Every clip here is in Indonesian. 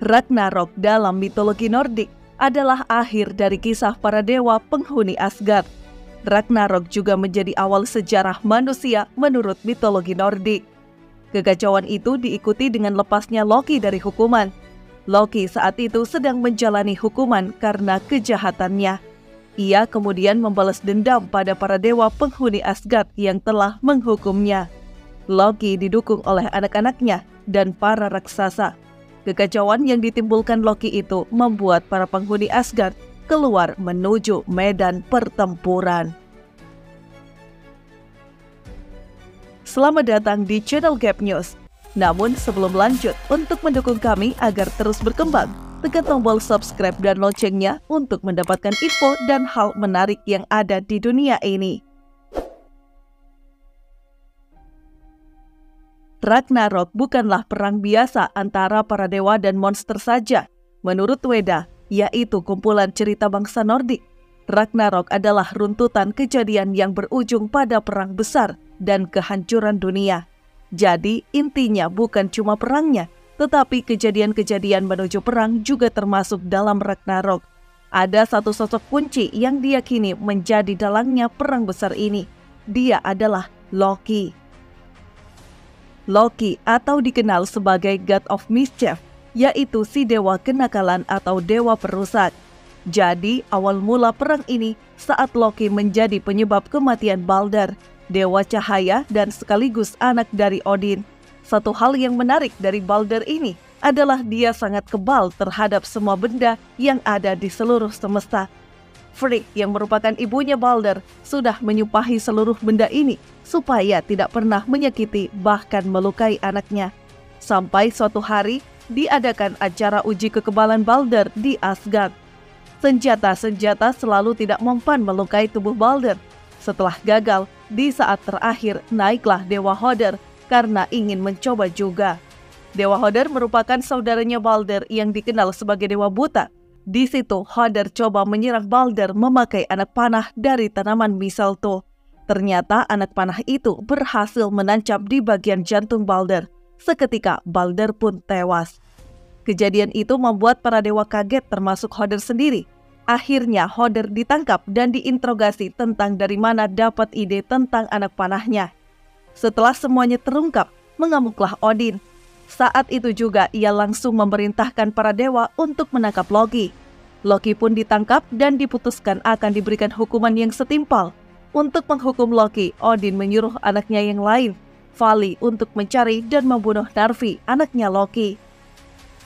Ragnarok dalam mitologi Nordik adalah akhir dari kisah para dewa penghuni Asgard. Ragnarok juga menjadi awal sejarah manusia menurut mitologi Nordik. Kekacauan itu diikuti dengan lepasnya Loki dari hukuman. Loki saat itu sedang menjalani hukuman karena kejahatannya. Ia kemudian membalas dendam pada para dewa penghuni Asgard yang telah menghukumnya. Loki didukung oleh anak-anaknya dan para raksasa. Kekacauan yang ditimbulkan Loki itu membuat para penghuni Asgard keluar menuju medan pertempuran. Selamat datang di channel Gap News. Namun sebelum lanjut, untuk mendukung kami agar terus berkembang, tekan tombol subscribe dan loncengnya untuk mendapatkan info dan hal menarik yang ada di dunia ini. Ragnarok bukanlah perang biasa antara para dewa dan monster saja. Menurut Weda, yaitu kumpulan cerita bangsa Nordik, Ragnarok adalah runtutan kejadian yang berujung pada perang besar dan kehancuran dunia. Jadi, intinya bukan cuma perangnya, tetapi kejadian-kejadian menuju perang juga termasuk dalam Ragnarok. Ada satu sosok kunci yang diyakini menjadi dalangnya perang besar ini. Dia adalah Loki. Loki atau dikenal sebagai God of Mischief, yaitu si dewa kenakalan atau dewa perusak. Jadi, awal mula perang ini saat Loki menjadi penyebab kematian Balder, dewa cahaya dan sekaligus anak dari Odin. Satu hal yang menarik dari Balder ini adalah dia sangat kebal terhadap semua benda yang ada di seluruh semesta. Frigg yang merupakan ibunya Balder sudah menyumpahi seluruh benda ini supaya tidak pernah menyakiti bahkan melukai anaknya. Sampai suatu hari diadakan acara uji kekebalan Balder di Asgard. Senjata-senjata selalu tidak mempan melukai tubuh Balder. Setelah gagal, di saat terakhir naiklah Dewa Hoder karena ingin mencoba juga. Dewa Hoder merupakan saudaranya Balder yang dikenal sebagai Dewa Buta. Di situ, Hoder coba menyerang Balder memakai anak panah dari tanaman mistletoe. Ternyata anak panah itu berhasil menancap di bagian jantung Balder. Seketika, Balder pun tewas. Kejadian itu membuat para dewa kaget termasuk Hoder sendiri. Akhirnya, Hoder ditangkap dan diinterogasi tentang dari mana dapat ide tentang anak panahnya. Setelah semuanya terungkap, mengamuklah Odin. Saat itu juga ia langsung memerintahkan para dewa untuk menangkap Loki. Loki pun ditangkap dan diputuskan akan diberikan hukuman yang setimpal. Untuk menghukum Loki, Odin menyuruh anaknya yang lain, Vali, untuk mencari dan membunuh Narvi, anaknya Loki.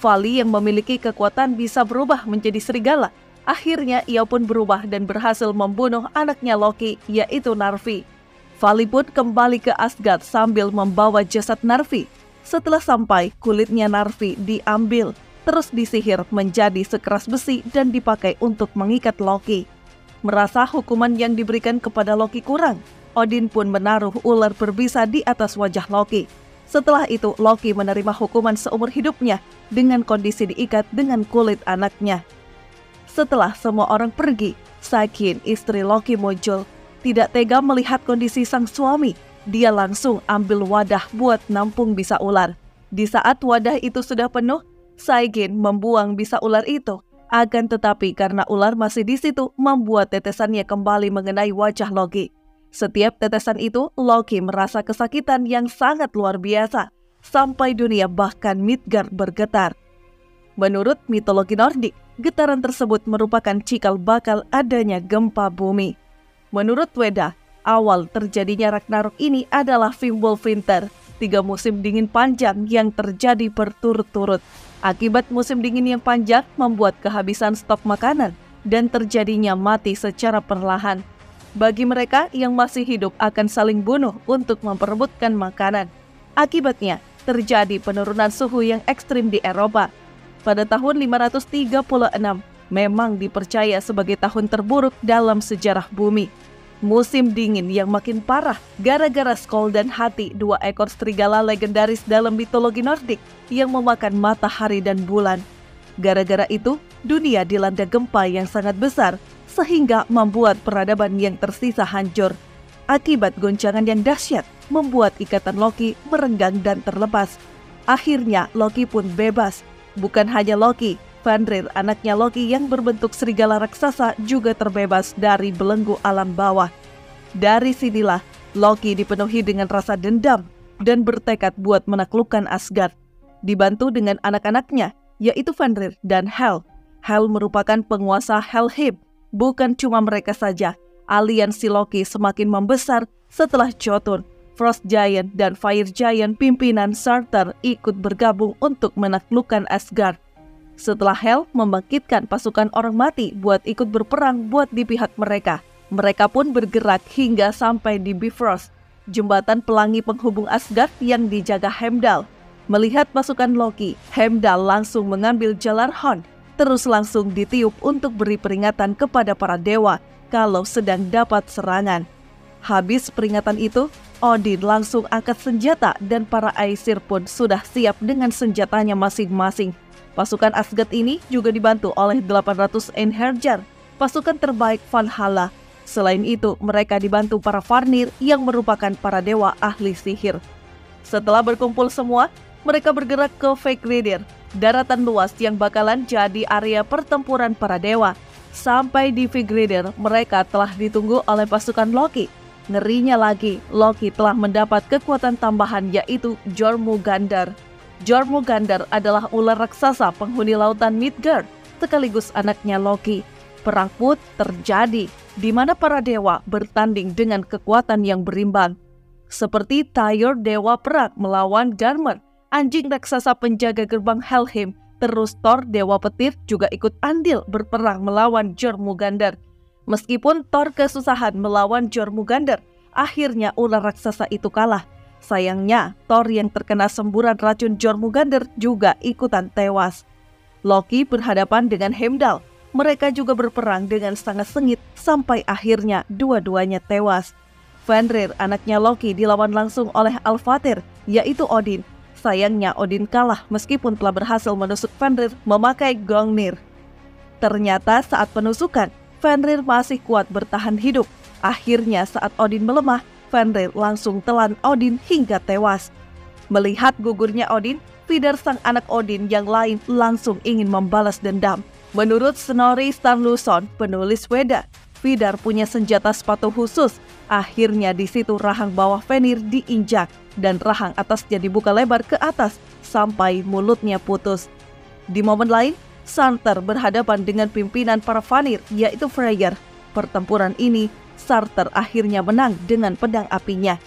Vali yang memiliki kekuatan bisa berubah menjadi serigala. Akhirnya ia pun berubah dan berhasil membunuh anaknya Loki, yaitu Narvi. Vali pun kembali ke Asgard sambil membawa jasad Narvi. Setelah sampai, kulitnya Narvi diambil, terus disihir menjadi sekeras besi dan dipakai untuk mengikat Loki. Merasa hukuman yang diberikan kepada Loki kurang, Odin pun menaruh ular berbisa di atas wajah Loki. Setelah itu, Loki menerima hukuman seumur hidupnya dengan kondisi diikat dengan kulit anaknya. Setelah semua orang pergi, Sygin, istri Loki, muncul. Tidak tega melihat kondisi sang suami, dia langsung ambil wadah buat nampung bisa ular. Di saat wadah itu sudah penuh, Sygin membuang bisa ular itu. Akan tetapi karena ular masih di situ, membuat tetesannya kembali mengenai wajah Loki. Setiap tetesan itu, Loki merasa kesakitan yang sangat luar biasa, sampai dunia bahkan Midgard bergetar. Menurut mitologi Nordik, getaran tersebut merupakan cikal bakal adanya gempa bumi. Menurut Weda, awal terjadinya Ragnarok ini adalah Fimbulvinter, 3 musim dingin panjang yang terjadi berturut-turut. Akibat musim dingin yang panjang membuat kehabisan stok makanan dan terjadinya mati secara perlahan. Bagi mereka yang masih hidup akan saling bunuh untuk memperebutkan makanan. Akibatnya terjadi penurunan suhu yang ekstrim di Eropa. Pada tahun 536, memang dipercaya sebagai tahun terburuk dalam sejarah bumi. Musim dingin yang makin parah gara-gara Skoll dan Hati, 2 ekor serigala legendaris dalam mitologi Nordik yang memakan matahari dan bulan. Gara-gara itu, dunia dilanda gempa yang sangat besar sehingga membuat peradaban yang tersisa hancur. Akibat goncangan yang dahsyat, membuat ikatan Loki merenggang dan terlepas. Akhirnya Loki pun bebas. Bukan hanya Loki, Fenrir, anaknya Loki yang berbentuk serigala raksasa, juga terbebas dari belenggu alam bawah. Dari sinilah Loki dipenuhi dengan rasa dendam dan bertekad buat menaklukkan Asgard. Dibantu dengan anak-anaknya, yaitu Fenrir dan Hel. Hel merupakan penguasa Helheim. Bukan cuma mereka saja, aliansi Loki semakin membesar setelah Jotun, Frost Giant, dan Fire Giant pimpinan Surtur ikut bergabung untuk menaklukkan Asgard. Setelah Hel membangkitkan pasukan orang mati buat ikut berperang buat di pihak mereka, mereka pun bergerak hingga sampai di Bifrost, jembatan pelangi penghubung Asgard yang dijaga Heimdall. Melihat pasukan Loki, Heimdall langsung mengambil Jalarhorn, terus langsung ditiup untuk beri peringatan kepada para dewa kalau sedang dapat serangan. Habis peringatan itu, Odin langsung angkat senjata dan para Aesir pun sudah siap dengan senjatanya masing-masing. Pasukan Asgard ini juga dibantu oleh 800 Einherjar, pasukan terbaik Valhalla. Selain itu, mereka dibantu para Vanir yang merupakan para dewa ahli sihir. Setelah berkumpul semua, mereka bergerak ke Vigridir, daratan luas yang bakalan jadi area pertempuran para dewa. Sampai di Vigridir, mereka telah ditunggu oleh pasukan Loki. Ngerinya lagi, Loki telah mendapat kekuatan tambahan, yaitu Jormungandr. Jormungandr adalah ular raksasa penghuni lautan Midgard, sekaligus anaknya Loki. Perang pun terjadi, di mana para dewa bertanding dengan kekuatan yang berimbang. Seperti Tyr, dewa perang, melawan Garmr, anjing raksasa penjaga gerbang Helheim. Terus Thor, dewa petir, juga ikut andil berperang melawan Jormungandr. Meskipun Thor kesusahan melawan Jormungandr, akhirnya ular raksasa itu kalah. Sayangnya, Thor yang terkena semburan racun Jormungandr juga ikutan tewas. Loki berhadapan dengan Heimdall. Mereka juga berperang dengan sangat sengit sampai akhirnya dua-duanya tewas. Fenrir, anaknya Loki, dilawan langsung oleh Alfatir, yaitu Odin. Sayangnya Odin kalah meskipun telah berhasil menusuk Fenrir memakai Gongnir. Ternyata saat penusukan, Fenrir masih kuat bertahan hidup. Akhirnya saat Odin melemah, Fenrir langsung telan Odin hingga tewas. Melihat gugurnya Odin, Vidar sang anak Odin yang lain langsung ingin membalas dendam. Menurut Snorri Sturluson, penulis Weda, Vidar punya senjata sepatu khusus. Akhirnya di situ rahang bawah Fenrir diinjak dan rahang atasnya dibuka lebar ke atas sampai mulutnya putus. Di momen lain, Surtur berhadapan dengan pimpinan para Vanir, yaitu Freyr. Pertempuran ini, Surtur akhirnya menang dengan pedang apinya.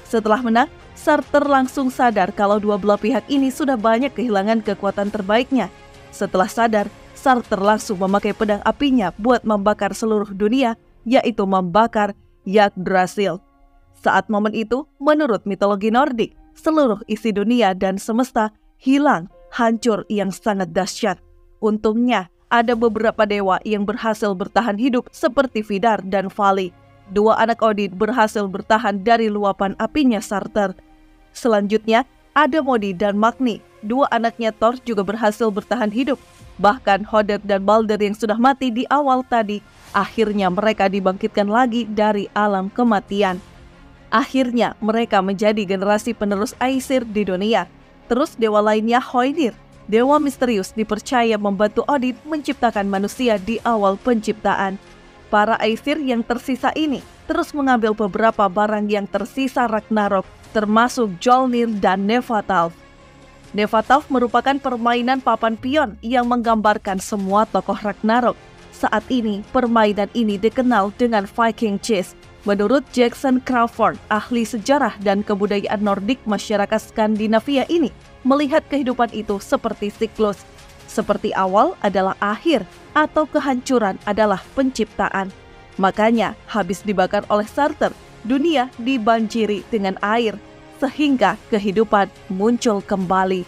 Setelah menang, Surtur langsung sadar kalau dua belah pihak ini sudah banyak kehilangan kekuatan terbaiknya. Setelah sadar, Surtur langsung memakai pedang apinya buat membakar seluruh dunia, yaitu membakar Yggdrasil. Saat momen itu, menurut mitologi Nordik, seluruh isi dunia dan semesta hilang, hancur yang sangat dahsyat. Untungnya, ada beberapa dewa yang berhasil bertahan hidup seperti Vidar dan Vali. Dua anak Odin berhasil bertahan dari luapan apinya Surtur. Selanjutnya, ada Modi dan Magni. Dua anaknya Thor juga berhasil bertahan hidup. Bahkan Hoder dan Balder yang sudah mati di awal tadi, akhirnya mereka dibangkitkan lagi dari alam kematian. Akhirnya mereka menjadi generasi penerus Aesir di dunia. Terus dewa lainnya Hoenir, dewa misterius dipercaya membantu Odin menciptakan manusia di awal penciptaan. Para Aesir yang tersisa ini terus mengambil beberapa barang yang tersisa Ragnarok, termasuk Mjolnir dan Nefatalf. Nefatalf merupakan permainan papan pion yang menggambarkan semua tokoh Ragnarok. Saat ini, permainan ini dikenal dengan Viking Chess. Menurut Jackson Crawford, ahli sejarah dan kebudayaan Nordik masyarakat Skandinavia ini, melihat kehidupan itu seperti siklus. Seperti awal adalah akhir, atau kehancuran adalah penciptaan. Makanya, habis dibakar oleh Surtur, dunia dibanjiri dengan air, sehingga kehidupan muncul kembali.